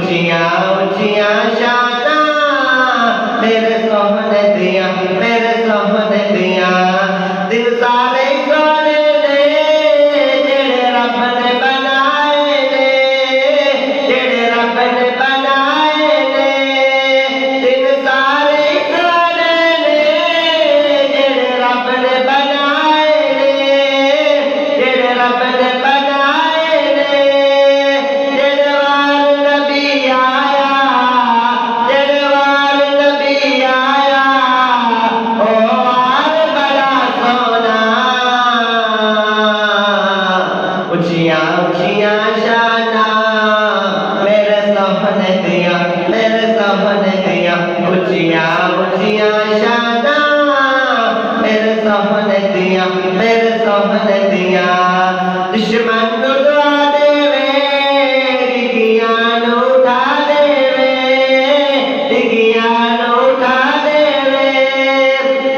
ऊंचियां ऊंचियां शाना मेरे सोहने दिया दिल सारे सोने ने जेड़े रब ने बनाए ने दिल सारे सोने ने जेड़े रब ने बनाए ने जेड़े वार नबी आया ओ वार बड़ा सोना ऊंचियां ऊंचियां शाना मेरे सोहने दिया ऊंचियां ऊंचियां शाना मेरे सोहने दिया दुश्मन को दुआ देवे डिगियां नू उठा देवे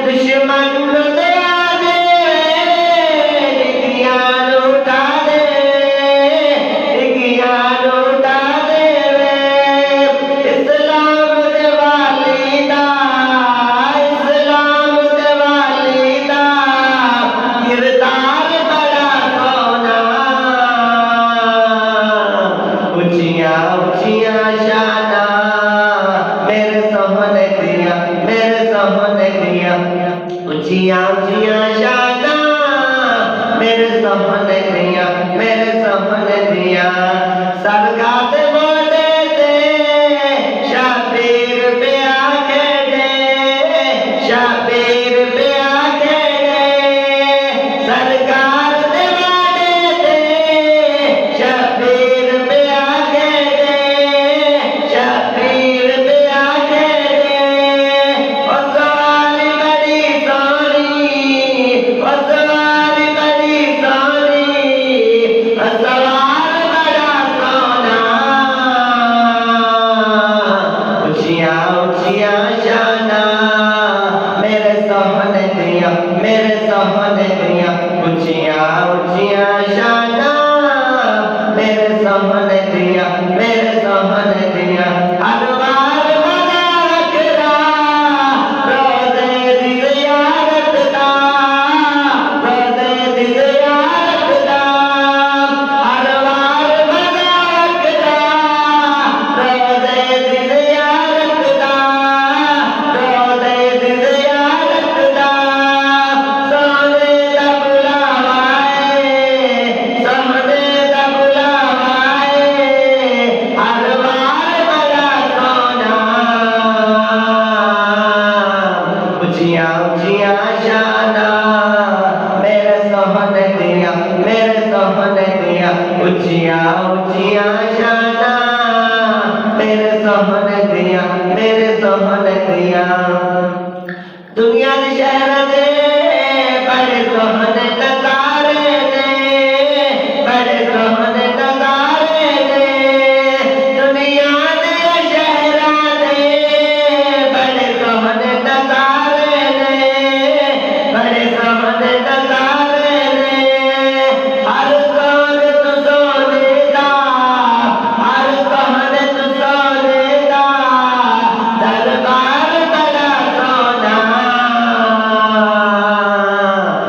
दुश्मन को दुआ देवे डिगियां नू उठा देवे इस्लाम दे वालिदा किरदार बड़ा सोना ऊंचियां ऊंचियां शाना मेरे सोहने दिया